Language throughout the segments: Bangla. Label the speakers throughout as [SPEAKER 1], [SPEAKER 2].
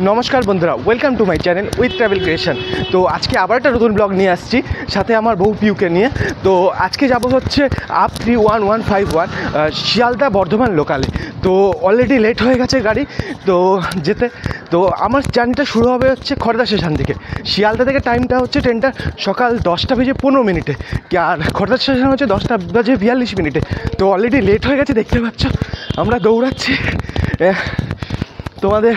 [SPEAKER 1] নমস্কার বন্ধুরা, welcome to my channel with travel creation. তো আজকে আবার একটা নতুন ব্লগ নিয়ে আসছি, সাথে আমার বউ পিউকে নিয়ে। তো আজকে যাব হচ্ছে আপ 31151 শিয়ালদা বর্ধমান লোকালে। তো অলরেডি লেট হয়ে গেছে গাড়ি তো যেতে। তো আমার জার্নিটা শুরু হবে হচ্ছে খড়দা স্টেশন থেকে। শিয়ালদা থেকে টাইমটা হচ্ছে ট্রেনটা সকাল 10:15 আর খড়দা স্টেশন হচ্ছে 10:42 তো অলরেডি লেট হয়ে গেছে, দেখতে পাচ্ছ আমরা দৌড়াচ্ছি। তোমাদের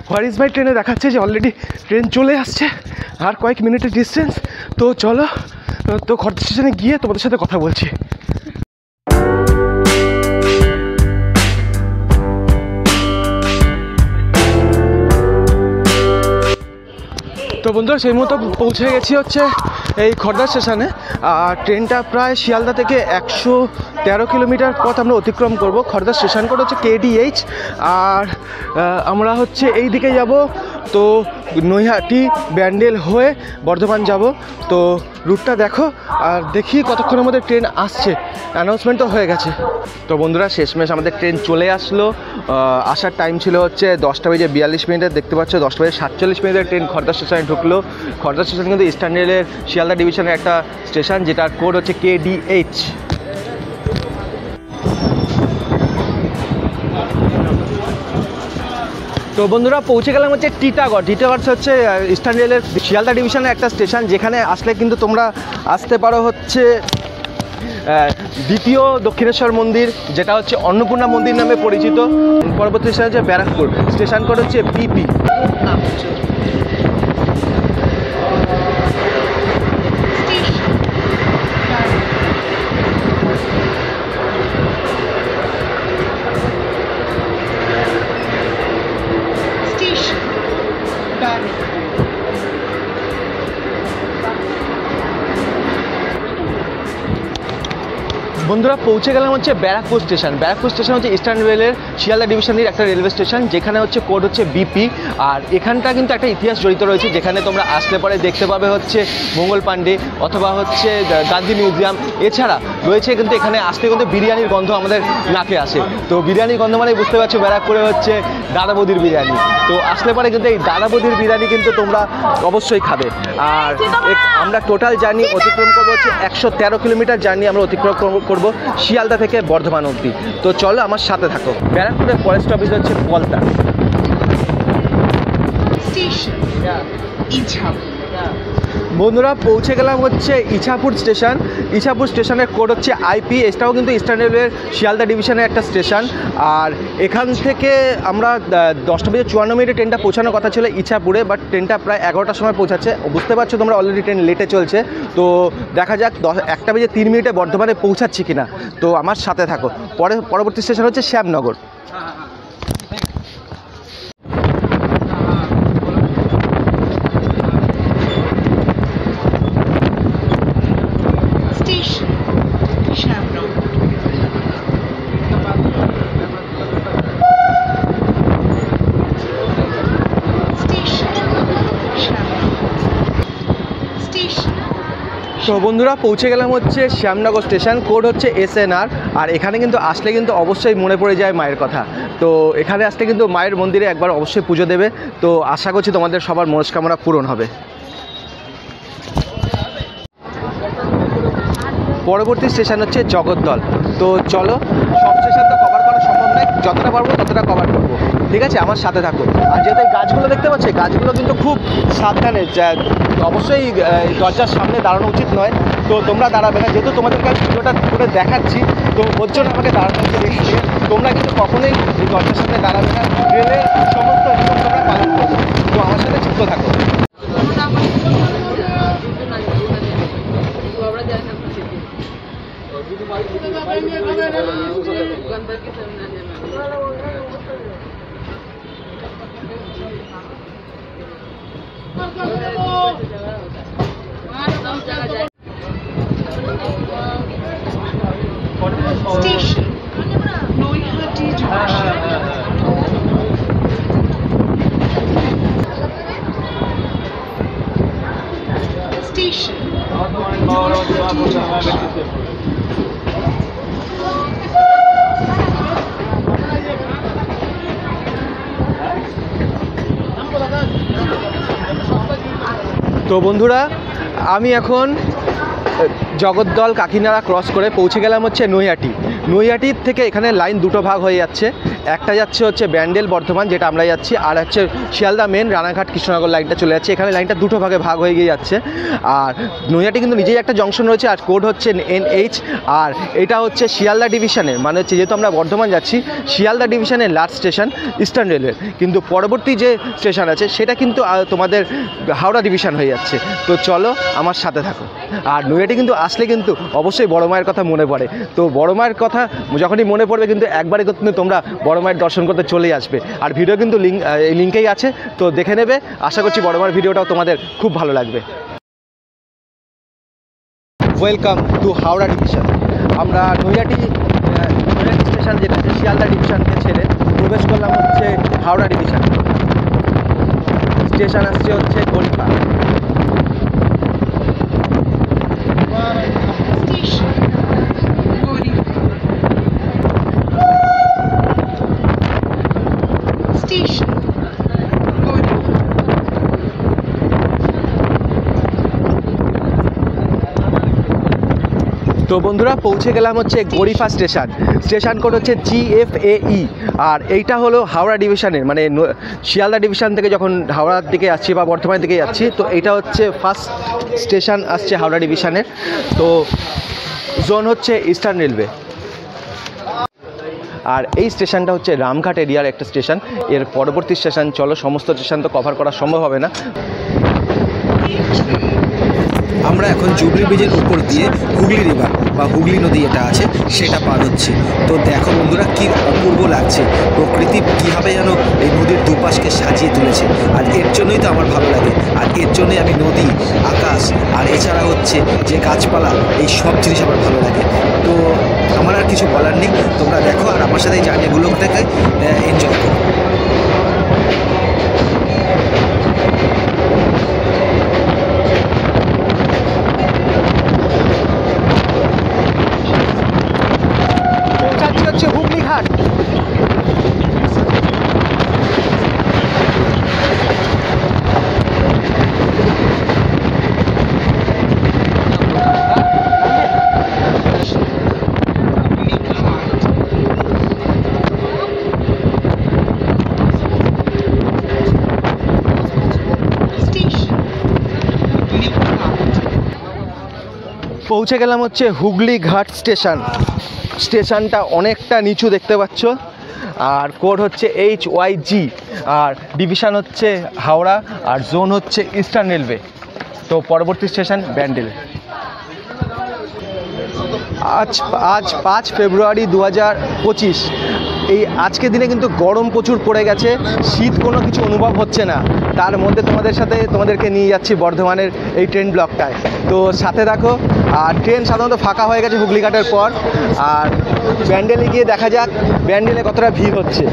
[SPEAKER 1] হোয়ার ইজ মাই ট্রেনে দেখাচ্ছে যে অলরেডি ট্রেন চলে আসছে, আর কয়েক মিনিটের ডিস্টেন্স। তো চলো, তো খড়দা স্টেশনে গিয়ে তোমাদের সাথে কথা বলছি। তো বন্ধুরা, সেই মতো পৌঁছে গেছি হচ্ছে এই খড়দা স্টেশনে। আর ট্রেনটা প্রায় শিয়ালদা থেকে 113 কিলোমিটার পথ আমরা অতিক্রম করব। খড়দা স্টেশন কোড হচ্ছে KDH। আর আমরা হচ্ছে এই দিকে যাব, তো নৈহাটি ব্যান্ডেল হয়ে বর্ধমান যাব। তো রুটটা দেখো আর দেখি কতক্ষণের মধ্যে ট্রেন আসছে। অ্যানাউন্সমেন্ট তো হয়ে গেছে। তো বন্ধুরা, শেষমেশ আমাদের ট্রেন চলে আসলো। আসার টাইম ছিল হচ্ছে 10:42। দেখতে পাচ্ছ 10:47 ট্রেন খড়দা স্টেশনে ঢুকলো। খড়দা স্টেশন কিন্তু ইস্টার্ন রেলের শিয়ালদা ডিভিশনের একটা স্টেশন, যেটার কোড হচ্ছে KDH। তো বন্ধুরা, পৌঁছে গেলাম হচ্ছে টিটাগড়। টিটাগড় হচ্ছে ইস্টার্ন রেলের শিয়ালদা ডিভিশনের একটা স্টেশন, যেখানে আসলে কিন্তু তোমরা আসতে পারো হচ্ছে দ্বিতীয় দক্ষিণেশ্বর মন্দির, যেটা হচ্ছে অন্নপূর্ণা মন্দির নামে পরিচিত। পরবর্তী স্টেশন হচ্ছে ব্যারাকপুর, স্টেশন কোড হচ্ছে BP। বন্ধুরা, পৌঁছে গেলাম হচ্ছে ব্যারাকপুর স্টেশন। ব্যারাকপুর স্টেশন হচ্ছে ইস্টার্ন রেলের শিয়ালদা ডিভিশনের একটা রেলওয়ে স্টেশন, যেখানে হচ্ছে কোড হচ্ছে BP। আর এখানটা কিন্তু একটা ইতিহাস জড়িত রয়েছে, যেখানে তোমরা আসলে পরে দেখতে পাবে হচ্ছে মঙ্গল পাণ্ডে অথবা হচ্ছে গান্ধী মিউজিয়াম। এছাড়া রয়েছে কিন্তু এখানে আসলে কিন্তু বিরিয়ানির গন্ধ আমাদের নাকে আসে। তো বিরিয়ানির গন্ধ মানে বুঝতে পারছো ব্যারাকপুরে হচ্ছে দাদা বৌদির বিরিয়ানি। তো আসলে পরে কিন্তু এই দাদা বৌদির বিরিয়ানি কিন্তু তোমরা অবশ্যই খাবে। আর আমরা টোটাল জার্নি অতিক্রম করবো হচ্ছে 113 কিলোমিটার জার্নি আমরা অতিক্রম করবো শিয়ালদা থেকে বর্ধমান অবধি। তো চলো আমার সাথে থাকো। ব্যারাকপুরের ফরেস্ট অফিস হচ্ছে পলতা স্টেশন। বন্ধুরা, পৌঁছে গেলাম হচ্ছে ইছাপুর স্টেশন। ইছাপুর স্টেশনের কোড হচ্ছে IP। এটাও কিন্তু ইস্টার্ন রেলওয়ের শিয়ালদা ডিভিশনের একটা স্টেশন। আর এখান থেকে আমরা 10:54 ট্রেনটা পৌঁছানোর কথা ছিল ইছাপুরে, বাট ট্রেনটা প্রায় 11টার সময় পৌঁছাচ্ছে। বুঝতে পারছো তোমরা অলরেডি ট্রেন লেটে চলছে। তো দেখা যাক 1:03 বর্ধমানে পৌঁছাচ্ছি কিনা। তো আমার সাথে থাকো। পরবর্তী স্টেশন হচ্ছে শ্যামনগর। তো বন্ধুরা, পৌঁছে গেলাম হচ্ছে শ্যামনগর স্টেশন, কোড হচ্ছে SNR। আর এখানে কিন্তু আসলে কিন্তু অবশ্যই মনে পড়ে যায় মায়ের কথা। তো এখানে আসলে কিন্তু মায়ের মন্দিরে একবার অবশ্যই পুজো দেবে। তো আশা করছি তোমাদের সবার মনস্কামনা পূরণ হবে। পরবর্তী স্টেশন হচ্ছে জগদ্দল। তো চলো, সব স্টেশন তো কভার করা সম্ভব নয়, যতটা পারবো ততটা কভার করবো। ঠিক আছে, আমার সাথে থাকো। আর যেহেতু এই গাছগুলো দেখতে পাচ্ছি, গাছগুলো কিন্তু খুব সাবধানে, অবশ্যই দরজার সামনে দাঁড়ানো উচিত নয়। তো তোমরা দাঁড়াবে না, যেহেতু তোমাদের কাছে ভিডিওটা করে দেখাচ্ছি, তো ওর জন্য আমাকে দাঁড়ানো হচ্ছে দেখছি। তোমরা কিন্তু কখনোই এই দরজার সামনে দাঁড়াবে না, ট্রেনের সমস্ত নিয়ম তোমরা পালন করবে। তো আমার সাথে যুক্ত থাকো।
[SPEAKER 2] Station Noihati Junction. Station Noihati Junction.
[SPEAKER 1] তো বন্ধুরা, আমি এখন জগদ্দল কাকিনাড়া ক্রস করে পৌঁছে গেলাম হচ্ছে নৈহাটি। নৈহাটির থেকে এখানে লাইন দুটো ভাগ হয়ে যাচ্ছে, একটা যাচ্ছে হচ্ছে ব্যান্ডেল বর্ধমান, যেটা আমরা যাচ্ছি, আর হচ্ছে শিয়ালদা মেন রানাঘাট কৃষ্ণনগর লাইনটা চলে যাচ্ছে। এখানে লাইনটা দুটো ভাগে ভাগ হয়ে গিয়ে যাচ্ছে। আর নৈহাটি কিন্তু নিজেই একটা জংশন রয়েছে, আর কোড হচ্ছে NH। আর এটা হচ্ছে শিয়ালদা ডিভিশনের, মানে হচ্ছে যেহেতু আমরা বর্ধমান যাচ্ছি, শিয়ালদা ডিভিশনের লাস্ট স্টেশন ইস্টার্ন রেলওয়ে। কিন্তু পরবর্তী যে স্টেশন আছে সেটা কিন্তু তোমাদের হাওড়া ডিভিশন হয়ে যাচ্ছে। তো চলো আমার সাথে থাকো। আর নৈহাটি কিন্তু আসলে কিন্তু অবশ্যই বড় মায়ের কথা মনে পড়ে। তো বড় মায়ের কথা যখনই মনে পড়বে কিন্তু একবারে কিন্তু তোমরা বড় মায়ের দর্শন করতে চলেই আসবে। আর ভিডিও কিন্তু লিঙ্কেই আছে, তো দেখে নেবে। আশা করছি বড় মায়ের ভিডিওটাও তোমাদের খুব ভালো লাগবে। Welcome to Howrah division. আমরা নৈহাটি স্টেশন, যেটা আছে শিয়ালদা ডিভিশনকে ছেড়ে প্রবেশ করলাম হচ্ছে হাওড়া ডিভিশন। স্টেশন আসছে হচ্ছে গরিফা। তো বন্ধুরা, পৌঁছে গেলাম হচ্ছে গরিফা স্টেশন। স্টেশন কোড হচ্ছে GFAE। আর এইটা হলো হাওড়া ডিভিশনের, মানে শিয়ালদা ডিভিশন থেকে যখন হাওড়ার দিকে যাচ্ছি বা বর্ধমানের দিকে যাচ্ছি, তো এটা হচ্ছে ফার্স্ট স্টেশন আসছে হাওড়া ডিভিশনের। তো জোন হচ্ছে ইস্টার্ন রেলওয়ে। আর এই স্টেশনটা হচ্ছে রামঘাট এরিয়ার একটা স্টেশন। এর পরবর্তী স্টেশন, চলো সমস্ত স্টেশন তো কভার করা সম্ভব হবে না।
[SPEAKER 3] আমরা এখন জুবলি ব্রিজের উপর দিয়ে হুগলি রিভার বা হুগলি নদী এটা আছে সেটা পার হচ্ছি। তো দেখো বন্ধুরা, কি অপূর্ব লাগছে, প্রকৃতি কীভাবে যেন এই নদীর দুপাশকে সাজিয়ে তুলেছে। আর এর জন্যই তো আমার ভালো লাগে, আর এর জন্যই আমি নদী, আকাশ, আর এছাড়া হচ্ছে যে গাছপালা, এই সব জিনিস আমার ভালো লাগে। তো আমার আর কিছু বলার নেই, তোমরা দেখো আর আমার সাথে এই জার্নিগুলোটাকে এনজয় করো।
[SPEAKER 1] হচ্ছে হুগলি ঘাট। পৌঁছে গেলাম হচ্ছে হুগলি ঘাট স্টেশন। স্টেশনটা অনেকটা নিচু দেখতে পাচ্ছ। আর কোড হচ্ছে HYG। আর ডিভিশন হচ্ছে হাওড়া, আর জোন হচ্ছে ইস্টার্ন রেলওয়ে। তো পরবর্তী স্টেশন ব্যান্ডেল। আজ 5 ফেব্রুয়ারি 2025। এই আজকের দিনে কিন্তু গরম প্রচুর পড়ে গেছে, শীত কোনো কিছু অনুভব হচ্ছে না। তার মধ্যে তোমাদেরকে নিয়ে যাচ্ছি বর্ধমানের এই ট্রেন ব্লকটায়। তো সাথে দেখো। আর ট্রেন সাধারণত ফাঁকা হয়ে গেছে হুগলিঘাটের পর। আর ব্যান্ডেলে গিয়ে দেখা যাক ব্যান্ডেলে কতটা ভিড় হচ্ছে।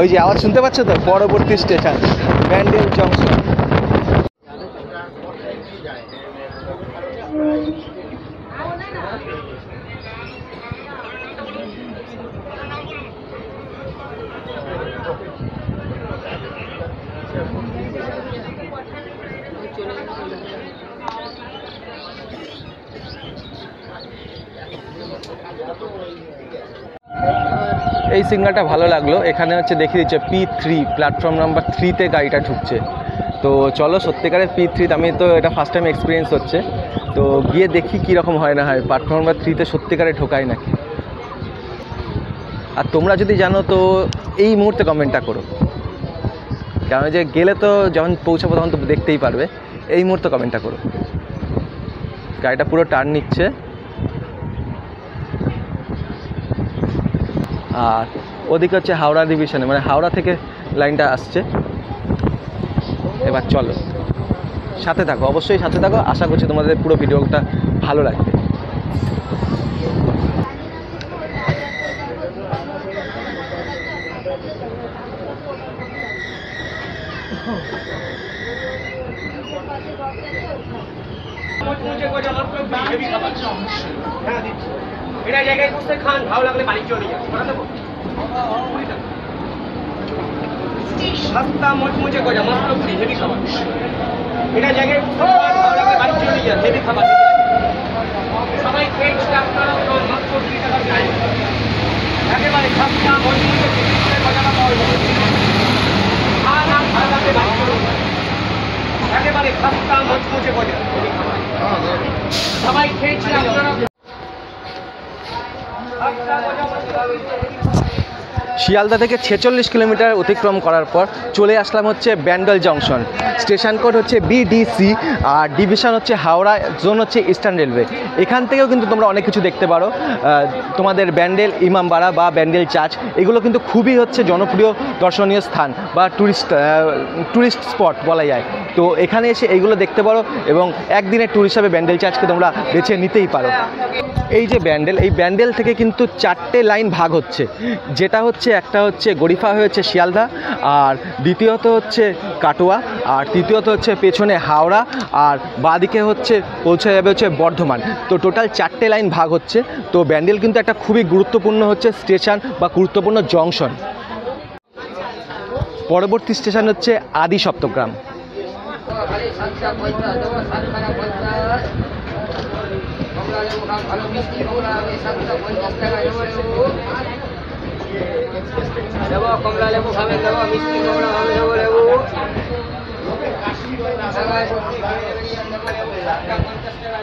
[SPEAKER 1] ওই যে আওয়াজ শুনতে পাচ্ছ তো, পরবর্তী স্টেশন ব্যান্ডেল জংশন। এই সিগন্যালটা ভালো লাগলো। এখানে হচ্ছে দেখিয়ে দিচ্ছে P3, প্ল্যাটফর্ম নাম্বার 3-তে গাড়িটা ঢুকছে। তো চলো সত্যিকারের P3, আমি তো এটা ফার্স্ট টাইম এক্সপিরিয়েন্স হচ্ছে। তো গিয়ে দেখি কীরকম হয় না হয়, প্ল্যাটফর্ম নাম্বার 3-তে সত্যিকারে ঢোকায় নাকি। আর তোমরা যদি জানো তো এই মুহূর্তে কমেন্টটা করো, কারণ যে গেলে তো যখন পৌঁছাবো তখন তো দেখতেই পারবে। এই মুহূর্তে কমেন্টটা করো। গাড়িটা পুরো টার্ন নিচ্ছে। আর ওদিকে হচ্ছে হাওড়া ডিভিশনে, মানে হাওড়া থেকে লাইনটা আসছে। এবার চলো সাথে থাকো, অবশ্যই সাথে থাকো। আশা করছি তোমাদের পুরো ভিডিওটা ভালো লাগবে।
[SPEAKER 4] এটা জায়গায় বসে খান, ভালো লাগলে বাড়ি চলে যান।
[SPEAKER 1] খাস্তা মচমচে গজা মাত্র 20 হেভি খাবার এটা জায়গায় বাড়ি চলে যায় হেভি খাবার সবাই খেয়েছে আপনারা মাত্র 20 টাকা দিয়ে একেবারে খাস্তা মচমচে গজাটা পাওয়া যাবে খানা খাওয়াতে বাড়ি চলে যায় একেবারে খাস্তা মচমচে গজা হেভি খাবার সবাই খেয়েছে আপনারা শিয়ালদা থেকে 46 কিলোমিটার অতিক্রম করার পর চলে আসলাম হচ্ছে ব্যান্ডেল জংশন। স্টেশন কোড হচ্ছে বিডিসি আর ডিভিশন হচ্ছে হাওড়া, জোন হচ্ছে ইস্টার্ন রেলওয়ে। এখান থেকেও কিন্তু তোমরা অনেক কিছু দেখতে পারো। তোমাদের ব্যান্ডেল ইমামবাড়া বা ব্যান্ডেল চার্চ এগুলো কিন্তু খুবই হচ্ছে জনপ্রিয় দর্শনীয় স্থান বা ট্যুরিস্ট স্পট বলা যায়। তো এখানে এসে এইগুলো দেখতে পারো এবং একদিনের ট্যুর হিসাবে ব্যান্ডেল চার্চকে তোমরা বেছে নিতেই পারো। এই যে ব্যান্ডেল, এই ব্যান্ডেল থেকে কিন্তু 4টে লাইন ভাগ হচ্ছে, যেটা হচ্ছে একটা হচ্ছে গরিফা হয়েছে শিয়ালদা, আর দ্বিতীয়ত হচ্ছে কাটোয়া, আর তৃতীয়ত হচ্ছে পেছনে হাওড়া, আর বাঁদিকে হচ্ছে পৌঁছে যাবে হচ্ছে বর্ধমান। তো টোটাল 4টে লাইন ভাগ হচ্ছে। তো ব্যান্ডেল কিন্তু একটা খুবই গুরুত্বপূর্ণ হচ্ছে স্টেশন বা গুরুত্বপূর্ণ জংশন। পরবর্তী স্টেশন হচ্ছে আদি সপ্তগ্রাম।
[SPEAKER 4] কমলা লেবু খাবেন দেবো, মিষ্টি কমলা ভাবে দেবো লেবু।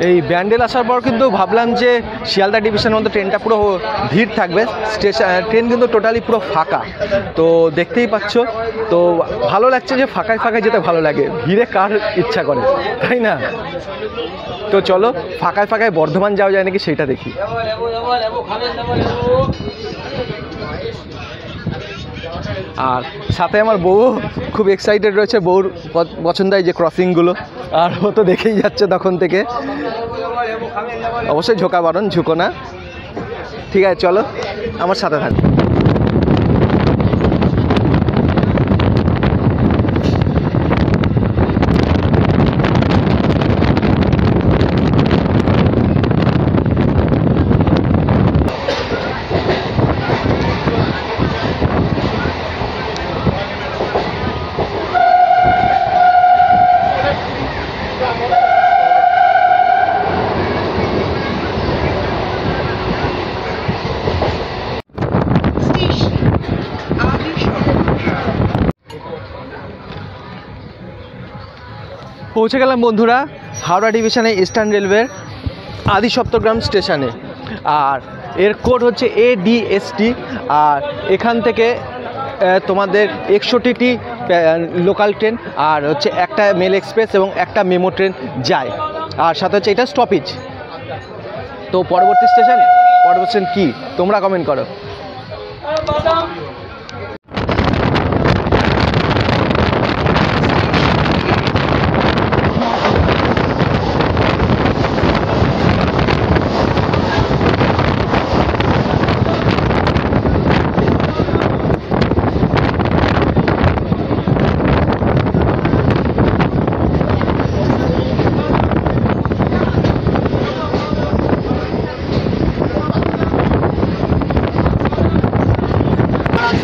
[SPEAKER 1] এই ব্যান্ডেল আসার পর কিন্তু ভাবলাম যে শিয়ালদা ডিভিশনের মধ্যে ট্রেনটা পুরো ভিড় থাকবে, ট্রেন কিন্তু টোটালি পুরো ফাঁকা। তো দেখতেই পাচ্ছ, তো ভালো লাগছে যে ফাঁকায় ফাঁকায় যেতে ভালো লাগে, ভিড়ে কার ইচ্ছা করে, তাই না? তো চলো ফাঁকায় ফাঁকায় বর্ধমান যাওয়া যায় নাকি সেইটা দেখি। আর সাথে আমার বউ খুব এক্সাইটেড রয়েছে, বউর পছন্দ হয় যে ক্রসিংগুলো, আর ও তো দেখেই যাচ্ছে তখন থেকে। অবশ্যই ঝোঁকা বারণ, ঝুঁকো না। ঠিক আছে চলো আমার সাথে থাকো। পৌঁছে গেলাম বন্ধুরা হাওড়া ডিভিশনে ইস্টার্ন রেলওয়ের আদি সপ্তগ্রাম স্টেশনে। আর এর কোড হচ্ছে ADST। আর এখান থেকে তোমাদের 61টি লোকাল ট্রেন আর হচ্ছে একটা মেল এক্সপ্রেস এবং একটা মেমো ট্রেন যায়, আর সাথে হচ্ছে এটা স্টপেজ। তো পরবর্তী স্টেশন কি তোমরা কমেন্ট করো।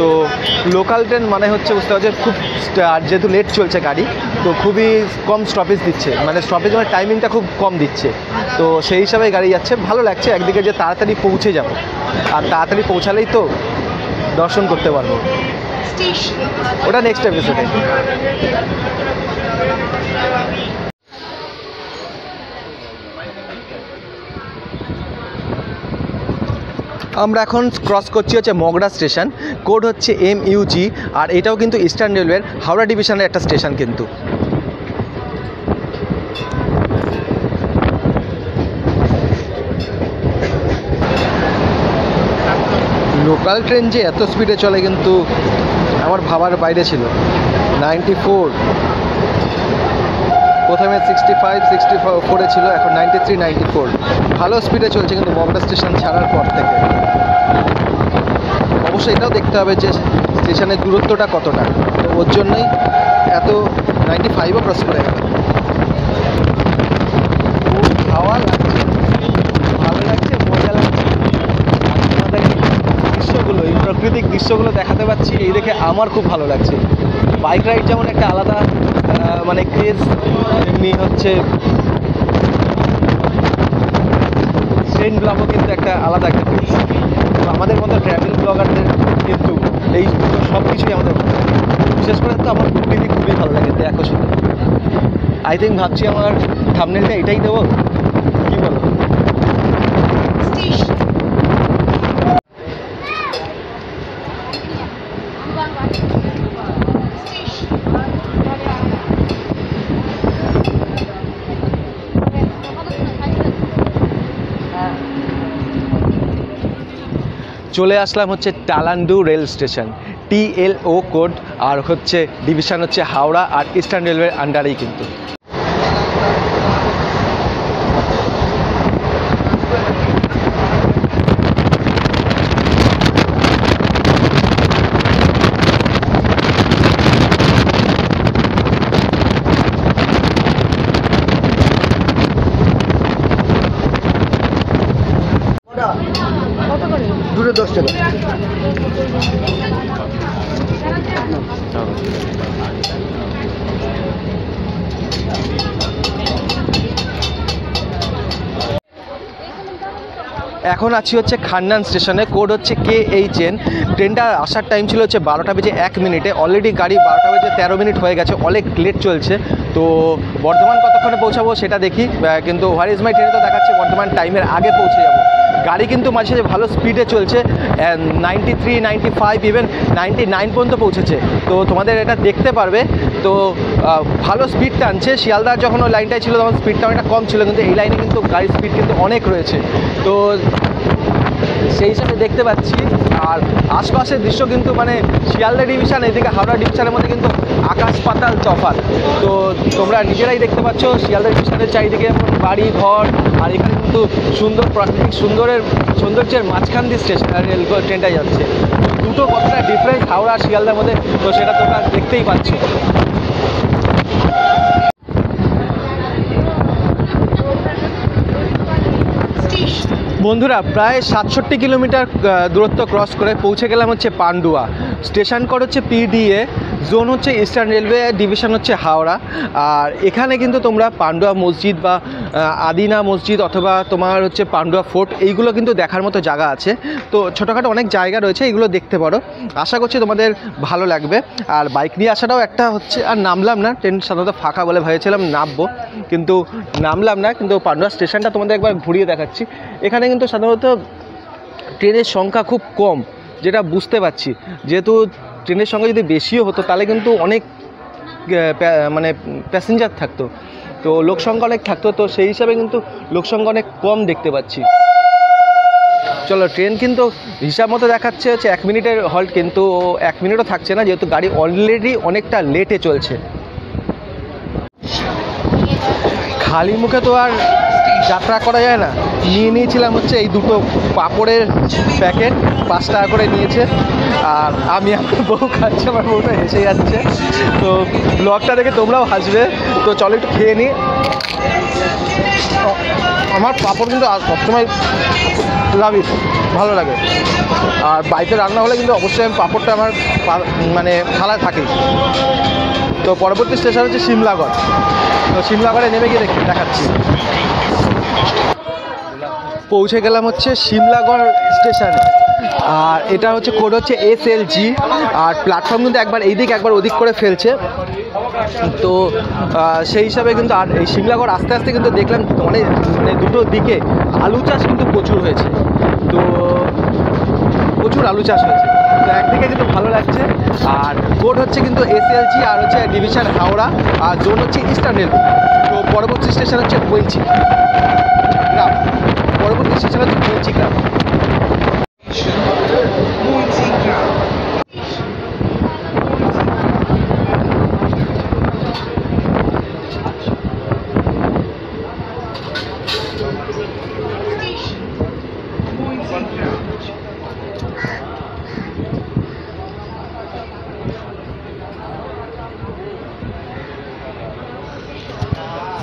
[SPEAKER 1] তো লোকাল ট্রেন মানে হচ্ছে বুঝতে পারছি খুব, আর যেহেতু লেট চলছে গাড়ি, তো খুবই কম স্টপেজ দিচ্ছে, মানে স্টপেজ মানে টাইমিংটা খুব কম দিচ্ছে। তো সেই হিসাবে গাড়ি যাচ্ছে, ভালো লাগছে একদিকে যে তাড়াতাড়ি পৌঁছে যাবো, আর তাড়াতাড়ি পৌঁছালেই তো দর্শন করতে পারবো। ওটা নেক্সট এপিসোডে। আমরা এখন ক্রস করছি হচ্ছে মগরা স্টেশন, কোড হচ্ছে MUG। আর এটাও কিন্তু ইস্টার্ন রেলওয়ের হাওড়া ডিভিশনের একটা স্টেশন কিন্তু। লোকাল ট্রেন যে এত স্পিডে চলে কিন্তু আমার ভাবার বাইরে ছিল। 94, প্রথমে 65-64 ছিল, এখন 93-94, ভালো স্পিডে চলছে কিন্তু মগরা স্টেশন ছাড়ার পর থেকে। অবশ্যই এটাও দেখতে হবে যে স্টেশনের দূরত্বটা কতটা, তো ওর জন্যই এত 95ও ক্রস করে গেল। হাওয়া লাগছে, ভালো লাগছে, মজা লাগছে। আমাদের দৃশ্যগুলো, এই প্রাকৃতিক দৃশ্যগুলো দেখাতে পাচ্ছি, এই দেখে আমার খুব ভালো লাগছে। বাইক রাইড যেমন একটা আলাদা মানে ক্রেজ, এমনি হচ্ছে ট্রেন ব্লগও কিন্তু একটা আলাদা একটা ক্রেজ। তো আমাদের মতো ট্রাভেল ব্লগারদের কিন্তু এই সব কিছুই আমাদের ভালো লাগে। বিশেষ করে তো আমার প্রকৃতি খুবই ভালো লাগে, দেখো শুধু। আই থিঙ্ক ভাবছি আমার থাম্বনেলটা এটাই দেবো, কি বলো?
[SPEAKER 2] Station.
[SPEAKER 1] চলে আসলাম হচ্ছে টালান্ডু রেল স্টেশন, TLO কোড, আর হচ্ছে ডিভিশন হচ্ছে হাওড়া, আর ইস্টার্ন রেলওয়ের আন্ডারেই কিন্তু।
[SPEAKER 5] দুটো 10 টাকা।
[SPEAKER 1] এখন আছি হচ্ছে খান্নান স্টেশনে, কোড হচ্ছে KHN। ট্রেনটা আসার টাইম ছিল হচ্ছে 12টা বেজে 1 মিনিটে, অলরেডি গাড়ি 12টা বেজে 13 মিনিট হয়ে গেছে, অনেক লেট চলছে। তো বর্ধমান কতক্ষণে পৌঁছাবো সেটা দেখি, কিন্তু হোয়ার ইজ মাই ট্রেনে তো দেখাচ্ছে বর্ধমান টাইমের আগে পৌঁছে যাবো। গাড়ি কিন্তু মাঝে মাঝে ভালো স্পিডে চলছে, 93, 95, ইভেন 99 পর্যন্ত পৌঁছেছে। তো তোমাদের এটা দেখতে পারবে। তো ভালো স্পিড টানছে। শিয়ালদার যখন ওই লাইনটায় ছিল তখন স্পিডটা অনেকটা কম ছিল, কিন্তু এই লাইনে কিন্তু গাড়ির স্পিড কিন্তু অনেক রয়েছে। তো সেই হিসাবে দেখতে পাচ্ছি। আর আশপাশের দৃশ্য কিন্তু মানে শিয়ালদা ডিভিশন এদিকে হাওড়া ডিভিশনের মধ্যে কিন্তু আকাশ পাতাল তফাৎ। তো তোমরা নিজেরাই দেখতে পাচ্ছ শিয়ালদা ডিভিশনের চারিদিকে বাড়ি ঘর, আর এখানে কিন্তু সুন্দর প্রাকৃতিক সৌন্দর্যের মাঝখান দিয়ে রেল ট্রেনটা যাচ্ছে। দুটো কতটা ডিফারেন্স হাওড়া আর শিয়ালদার মধ্যে, তো সেটা তোমরা দেখতেই পাচ্ছ। বন্ধুরা প্রায় 67 কিলোমিটার দূরত্ব ক্রস করে পৌঁছে গেলাম হচ্ছে পান্ডুয়া। স্টেশন কোড হচ্ছে PDA, জোন হচ্ছে ইস্টার্ন রেলওয়ে, ডিভিশন হচ্ছে হাওড়া। আর এখানে কিন্তু তোমরা পান্ডুয়া মসজিদ বা আদিনা মসজিদ অথবা তোমার হচ্ছে পান্ডুয়া ফোর্ট, এইগুলো কিন্তু দেখার মতো জায়গা আছে। তো ছোটোখাটো অনেক জায়গা রয়েছে, এগুলো দেখতে পারো। আশা করছি তোমাদের ভালো লাগবে। আর বাইক নিয়ে আসাটাও একটা হচ্ছে, আর নামলাম না, ট্রেন সাধারণত ফাঁকা বলে ভেবেছিলাম নামবো, কিন্তু নামলাম না। কিন্তু পান্ডুয়া স্টেশনটা তোমাদের একবার ঘুরিয়ে দেখাচ্ছি। এখানে কিন্তু সাধারণত ট্রেনের সংখ্যা খুব কম, যেটা বুঝতে পারছি। যেহেতু ট্রেনের সংখ্যা যদি বেশিও হতো তাহলে কিন্তু অনেক মানে প্যাসেঞ্জার থাকতো, তো লোক সংখ্যা অনেক থাকতো। তো সেই হিসাবে কিন্তু লোক সংখ্যা অনেক কম দেখতে পাচ্ছি। চলো, ট্রেন কিন্তু হিসাব মতো দেখাচ্ছে হচ্ছে 1 মিনিটের হল্ট, কিন্তু 1 মিনিটও থাকছে না, যেহেতু গাড়ি অলরেডি অনেকটা লেটে চলছে। খালি মুখে তো আর যাত্রা করা যায় না। নিয়েছিলাম হচ্ছে এই দুটো পাঁপড়ের প্যাকেট, 5 টাকা করে নিয়েছে। আর আমি আমার বউ খাচ্ছে, আমার বউটা হেসে যাচ্ছে। তো ব্লগটা দেখে তোমরাও হাসবে। তো চলো একটু খেয়ে নিই। আমার পাঁপড় কিন্তু সবসময় লাভ ইট, ভালো লাগে। আর বাড়িতে রান্না হলে কিন্তু অবশ্যই আমি পাঁপড়টা আমার মানে থালায় থাকি। তো পরবর্তী স্টেশন হচ্ছে সিমলাগড়। তো সিমলাগড়ে নেমে গিয়ে দেখাচ্ছি। পৌঁছে গেলাম হচ্ছে সিমলাগড় স্টেশনে। আর এটা হচ্ছে কোড হচ্ছে SLG। আর প্ল্যাটফর্ম কিন্তু একবার এই দিক একবার ওদিক করে ফেলছে। তো সেই হিসাবে কিন্তু আর এই সিমলাগড় আস্তে আস্তে কিন্তু দেখলাম অনেক মানে দুটো দিকে আলু চাষ কিন্তু প্রচুর হয়েছে। তো প্রচুর আলু চাষ হয়েছে, তো একদিকে কিন্তু ভালো লাগছে। আর কোড হচ্ছে কিন্তু SLG, আর হচ্ছে ডিভিশন হাওড়া, আর জোন হচ্ছে ইস্টার্ন রেলওয়ে। তো পরবর্তী স্টেশন হচ্ছে বইঞ্চি গ্রাম। পরবর্তী স্টেশন হচ্ছে বইঞ্চি গ্রাম।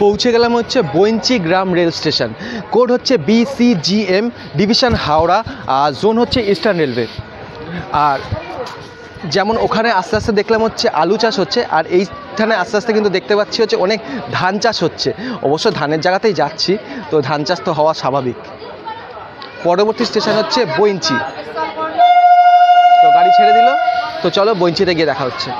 [SPEAKER 1] পৌঁছে গেলাম হচ্ছে বইঞ্চি গ্রাম রেল স্টেশন। কোড হচ্ছে BCGM, ডিভিশন হাওড়া, আর জোন হচ্ছে ইস্টার্ন রেলওয়ে। আর যেমন ওখানে আস্তে আস্তে দেখলাম হচ্ছে আলু চাষ হচ্ছে, আর এইখানে আস্তে আস্তে কিন্তু দেখতে পাচ্ছি হচ্ছে অনেক ধান চাষ হচ্ছে। অবশ্য ধানের জায়গাতেই যাচ্ছি, তো ধান চাষ তো হওয়া স্বাভাবিক। পরবর্তী স্টেশন হচ্ছে বইঞ্চি। তো গাড়ি ছেড়ে দিল, তো চলো বইঞ্চিতে গিয়ে দেখা হচ্ছে।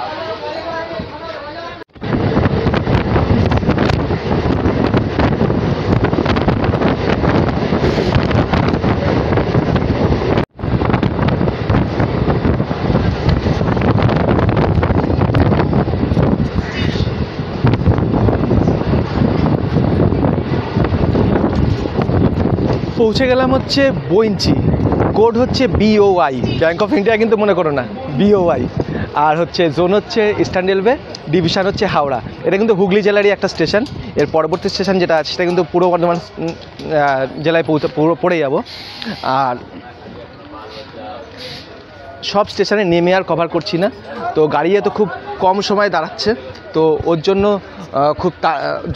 [SPEAKER 1] পৌঁছে গেলাম হচ্ছে বইঞ্চি। কোড হচ্ছে BOI, ব্যাঙ্ক অফ ইন্ডিয়া কিন্তু মনে করো না, BOI। আর হচ্ছে জোন হচ্ছে ইস্টার্ন রেলওয়ে, ডিভিশন হচ্ছে হাওড়া। এটা কিন্তু হুগলি জেলারই একটা স্টেশন। এর পরবর্তী স্টেশন যেটা আছে সেটা কিন্তু পূর্ব বর্ধমান জেলায় পড়ে যাব। আর সব স্টেশনে নেমে আর কভার করছি না, তো গাড়িতে তো খুব কম সময় দাঁড়াচ্ছে, তো ওর জন্য খুব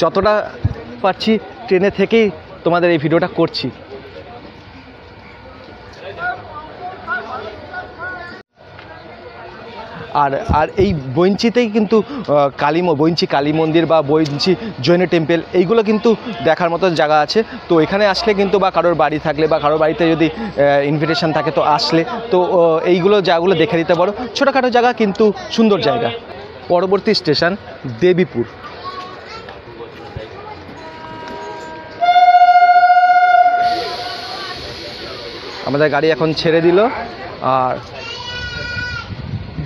[SPEAKER 1] যতটা পারছি ট্রেনে থেকেই তোমাদের এই ভিডিওটা করছি। আর এই বইঞ্চিতেই কিন্তু বইঞ্চি কালী মন্দির বা বইঞ্চি জৈন টেম্পল এইগুলো কিন্তু দেখার মতো জায়গা আছে। তো এখানে আসলে কিন্তু বা কারোর বাড়ি থাকলে বা কারোর বাড়িতে যদি ইনভিটেশন থাকে তো আসলে তো এইগুলো জায়গাগুলো দেখে নিতে পারো। ছোটোখাটো জায়গা কিন্তু সুন্দর জায়গা। পরবর্তী স্টেশন দেবীপুর। আমাদের গাড়ি এখন ছেড়ে দিল আর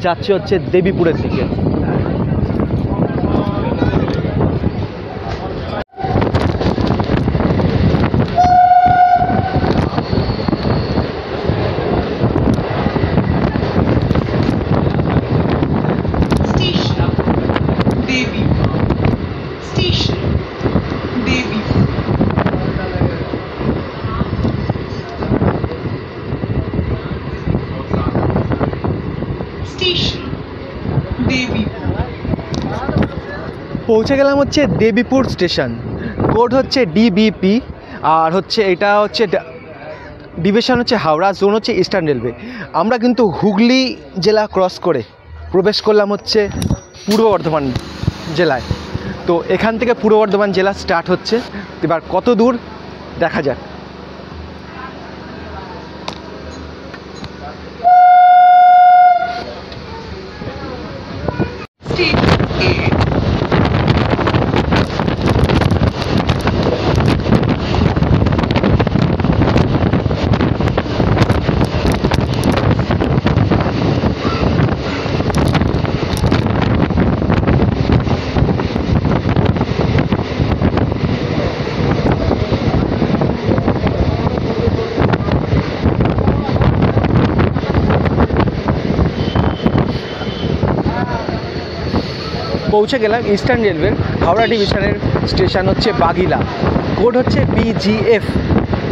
[SPEAKER 1] যাচ্ছে হচ্ছে দেবীপুরের দিকে। পৌঁছে গেলাম হচ্ছে দেবীপুর স্টেশন। কোড হচ্ছে DBP, আর হচ্ছে এটা হচ্ছে ডিভিশন হচ্ছে হাওড়া, জোন হচ্ছে ইস্টার্ন রেলওয়ে। আমরা কিন্তু হুগলি জেলা ক্রস করে প্রবেশ করলাম হচ্ছে পূর্ব বর্ধমান জেলায়। তো এখান থেকে পূর্ব বর্ধমান জেলা স্টার্ট হচ্ছে। এবার কত দূর দেখা যাক। পৌঁছে গেলাম ইস্টার্ন রেলওয়ের হাওড়া ডিভিশনের স্টেশন হচ্ছে বাগিলা। কোড হচ্ছে BGF।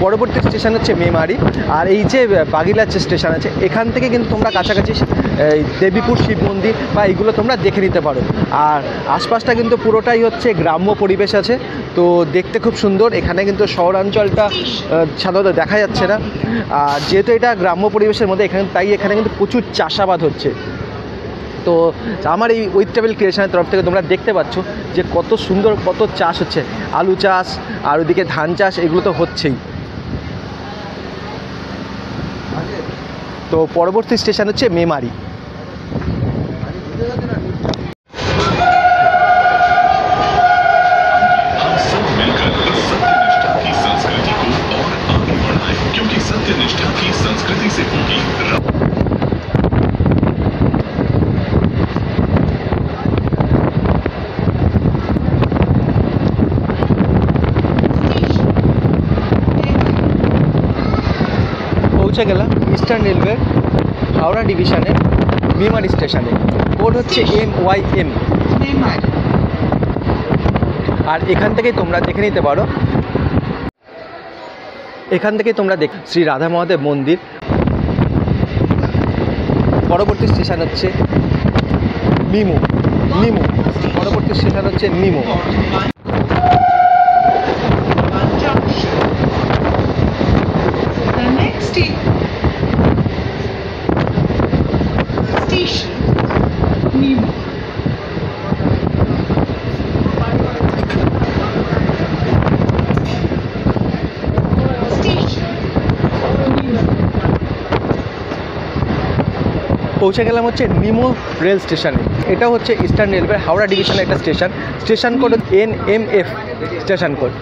[SPEAKER 1] পরবর্তী স্টেশন হচ্ছে মেমারি। আর এই যে বাগিলার যে স্টেশন আছে এখান থেকে কিন্তু তোমরা কাছাকাছি দেবীপুর শিব মন্দির বা এইগুলো তোমরা দেখে নিতে পারো। আর আশপাশটা কিন্তু পুরোটাই হচ্ছে গ্রাম্য পরিবেশ আছে, তো দেখতে খুব সুন্দর। এখানে কিন্তু শহরাঞ্চলটা সাধারণত দেখা যাচ্ছে না, আর যেহেতু এটা গ্রাম্য পরিবেশের মধ্যে এখানে কিন্তু প্রচুর চাষাবাদ হচ্ছে। তো আমার এই উইথ ট্রাভেল ক্রিয়েশনের তরফ থেকে তোমরা দেখতে পাচ্ছ যে কত সুন্দর কত চাষ হচ্ছে, আলু চাষ আর ওইদিকে ধান চাষ এগুলো তো হচ্ছেই। তো পরবর্তী স্টেশন হচ্ছে মেমারি। পৌঁছে গেলাম ইস্টার্ন রেলওয়ে হাওড়া ডিভিশনের মেমারি স্টেশনে। কোড হচ্ছে MYM। আর এখান থেকেই তোমরা দেখে নিতে পারো, এখান থেকেই তোমরা শ্রী রাধা মহাদেব মন্দির। পরবর্তী স্টেশন হচ্ছে নিমো। পরবর্তী স্টেশন হচ্ছে নিমো।
[SPEAKER 2] The next station
[SPEAKER 1] পৌঁছে গেলাম হচ্ছে নিমো রেল স্টেশনে। এটা হচ্ছে ইস্টার্ন রেলওয়ে হাওড়া ডিভিশনের একটা station. Station code NMF station code.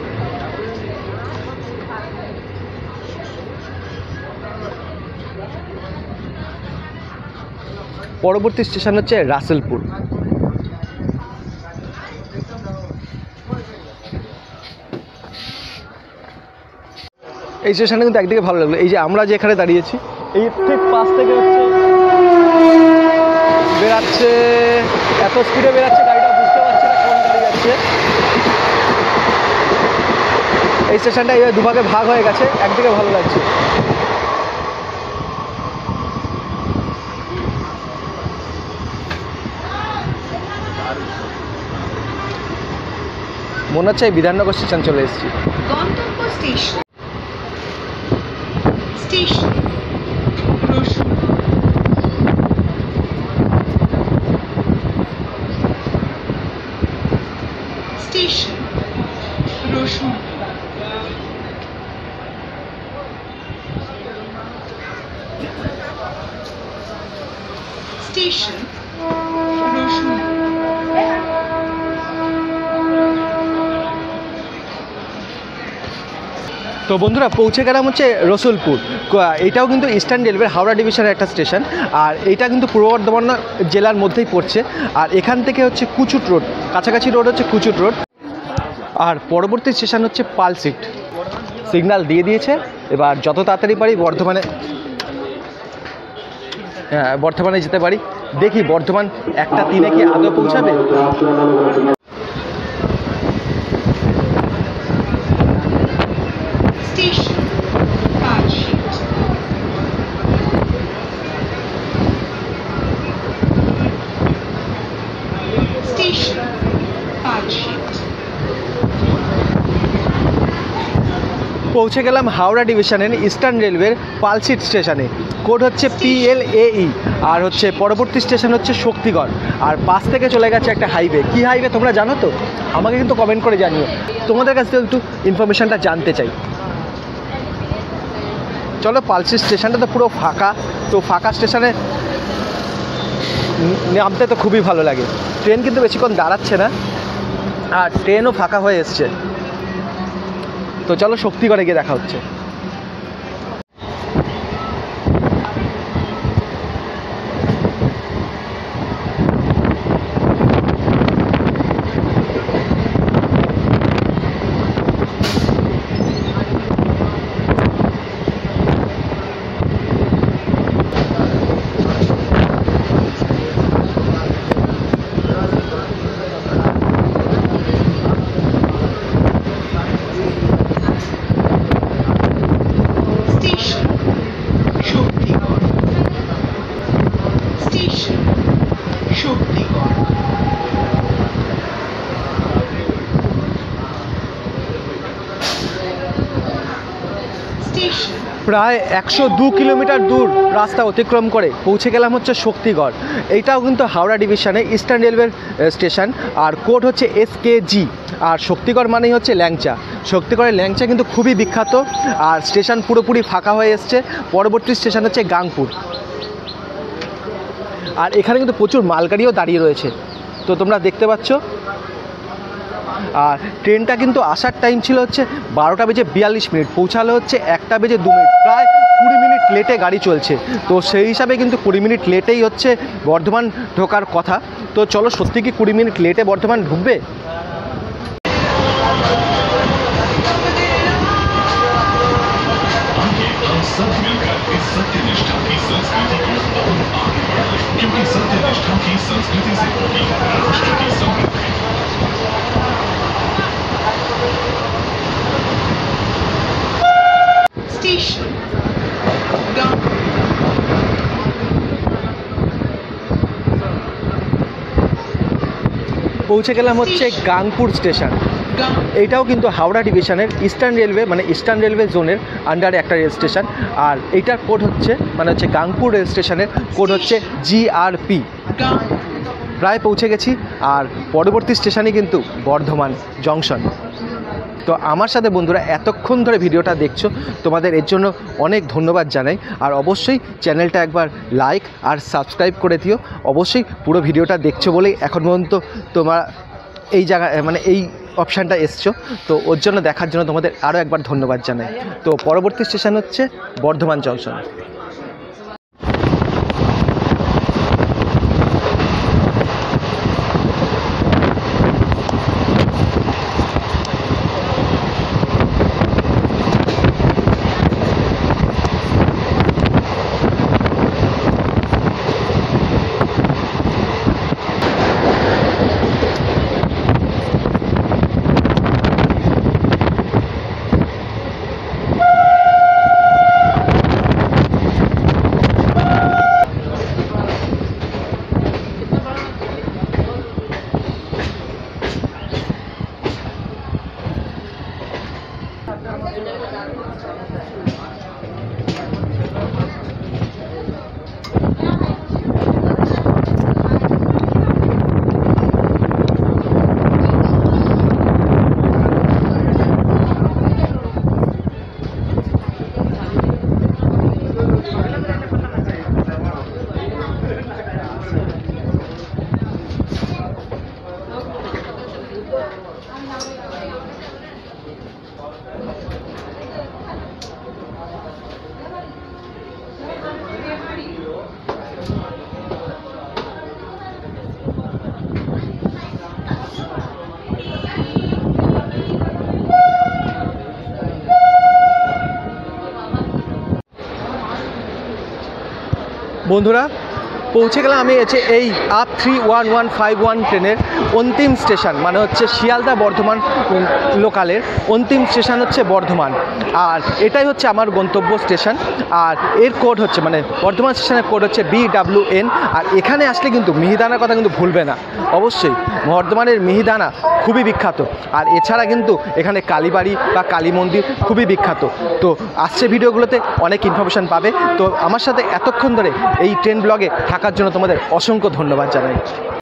[SPEAKER 1] পরবর্তী স্টেশন হচ্ছে রাসেলপুর। এই স্টেশনে কিন্তু একদিকে ভালো লাগলো, এই যে আমরা যেখানে দাঁড়িয়েছি এই ঠিক পাশ থেকে হচ্ছে বেরাচ্ছে, এত স্পিডে বেরাচ্ছে গাড়িটা, বুঝতে পারছি না কোন গাড়ি যাচ্ছে। এই স্টেশনটা এইভাবে দুভাগে ভাগ হয়ে গেছে, একদিকে ভালো লাগছে। মনে হচ্ছে এই বিধাননগর স্টেশন চলে এসেছি।
[SPEAKER 2] গন্তব্য স্টেশন স্টেশন রসুন স্টেশন রসুন স্টেশন রসুন
[SPEAKER 1] তো বন্ধুরা পৌঁছে গেলাম হচ্ছে রসুলপুর। এটাও কিন্তু ইস্টার্ন রেলওয়ের হাওড়া ডিভিশনের একটা স্টেশন, আর এটা কিন্তু পূর্ব বর্ধমান জেলার মধ্যেই পড়ছে। আর এখান থেকে হচ্ছে কুচুট রোড, কাছাকাছি রোড হচ্ছে কুচুট রোড। আর পরবর্তী স্টেশন হচ্ছে পালসিট। সিগন্যাল দিয়ে দিয়েছে, এবার যত তাড়াতাড়ি পারি বর্ধমানে যেতে পারি। দেখি বর্ধমান 1:03 কি আদৌ পৌঁছাবে।
[SPEAKER 2] স্টেশন পালশিট স্টেশন পালশিট
[SPEAKER 1] পৌঁছে গেলাম হাওড়া ডিভিশনের ইস্টার্ন রেলওয়ের পালসিট স্টেশনে। কোড হচ্ছে PLAE। আর হচ্ছে পরবর্তী স্টেশন হচ্ছে শক্তিগড়। আর পাশ থেকে চলে গেছে একটা হাইওয়ে। কী হাইওয়ে তোমরা জানো তো? আমাকে কিন্তু কমেন্ট করে জানিও, তোমাদের কাছ থেকে একটু ইনফরমেশানটা জানতে চাই। চলো, পালসিট স্টেশনটা তো পুরো ফাঁকা। তো ফাঁকা স্টেশনে নামতে তো খুবই ভালো লাগে। ট্রেন কিন্তু বেশিক্ষণ দাঁড়াচ্ছে না, আর ট্রেনও ফাঁকা হয়ে এসছে। তো চলো শক্তিগড়ে গিয়ে দেখা হচ্ছে।
[SPEAKER 2] Station Shaktigarh station Shaktigarh station
[SPEAKER 1] প্রায় 102 কিলোমিটার দূর রাস্তা অতিক্রম করে পৌঁছে গেলাম হচ্ছে শক্তিগড়। এইটাও কিন্তু হাওড়া ডিভিশনে ইস্টার্ন রেলওয়ের স্টেশন, আর কোড হচ্ছে SKG। আর শক্তিগড় মানেই হচ্ছে ল্যাংচা। শক্তিগড়ের ল্যাংচা কিন্তু খুবই বিখ্যাত। আর স্টেশন পুরোপুরি ফাঁকা হয়ে এসছে। পরবর্তী স্টেশন হচ্ছে গাংপুর। আর এখানে কিন্তু প্রচুর মালগাড়িও দাঁড়িয়ে রয়েছে, তো তোমরা দেখতে পাচ্ছ। আর ট্রেনটা কিন্তু আসার টাইম ছিল হচ্ছে 12:42, পৌঁছালো হচ্ছে 1:02। প্রায় 20 মিনিট লেটে গাড়ি চলছে। তো সেই হিসাবে কিন্তু 20 মিনিট লেটেই হচ্ছে বর্ধমান ঢোকার কথা। তো চলো, সত্যি কি 20 মিনিট লেটে বর্ধমান ঢুকবে?
[SPEAKER 5] सब मिलकर इस सत्यनिष्ठा की संस्कृति को और आगे बढ़ाएं, क्योंकि सत्यनिष्ठा की संस्कृति से होगी राष्ट्र की समृद्धि।
[SPEAKER 2] स्टेशन
[SPEAKER 1] পৌঁছে গেলাম হচ্ছে গাংপুর স্টেশন। এইটাও কিন্তু হাওড়া ডিভিশনের ইস্টার্ন রেলওয়ে মানে ইস্টার্ন রেলওয়ে জোনের আন্ডারে একটা রেল স্টেশন। আর এইটার কোড হচ্ছে গাংপুর রেল স্টেশনের কোড হচ্ছে GRP। প্রায় পৌঁছে গেছি। আর পরবর্তী স্টেশনে কিন্তু বর্ধমান জংশন। তো আমার সাথে বন্ধুরা এতক্ষণ ধরে ভিডিওটা দেখছো, তোমাদের এর জন্য অনেক ধন্যবাদ জানাই। আর অবশ্যই চ্যানেলটা একবার লাইক আর সাবস্ক্রাইব করে দিও। অবশ্যই পুরো ভিডিওটা দেখছো বলেই এখন পর্যন্ত তোমার এই জায়গায় মানে এই অপশানটা এসছো, তো ওর জন্য দেখার জন্য তোমাদের আরও একবার ধন্যবাদ জানাই। তো পরবর্তী স্টেশন হচ্ছে বর্ধমান জংশন। বন্ধুরা পৌঁছে গেলাম আমি হচ্ছে এই আপ 31151 ট্রেনের অন্তিম স্টেশন, মানে হচ্ছে শিয়ালদা বর্ধমান লোকালের অন্তিম স্টেশন হচ্ছে বর্ধমান। আর এটাই হচ্ছে আমার গন্তব্য স্টেশন। আর এর কোড হচ্ছে মানে বর্ধমান স্টেশনের কোড হচ্ছে BWN। আর এখানে আসলে কিন্তু মিহিদানার কথা কিন্তু ভুলবে না, অবশ্যই বর্ধমানের মিহিদানা খুবই বিখ্যাত। আর এছাড়া কিন্তু এখানে কালীবাড়ি বা কালী মন্দির খুবই বিখ্যাত। তো আসছে ভিডিওগুলোতে অনেক ইনফরমেশান পাবে। তো আমার সাথে এতক্ষণ ধরে এই ট্রেন ব্লগে থাকার জন্য তোমাদের অসংখ্য ধন্যবাদ জানাই।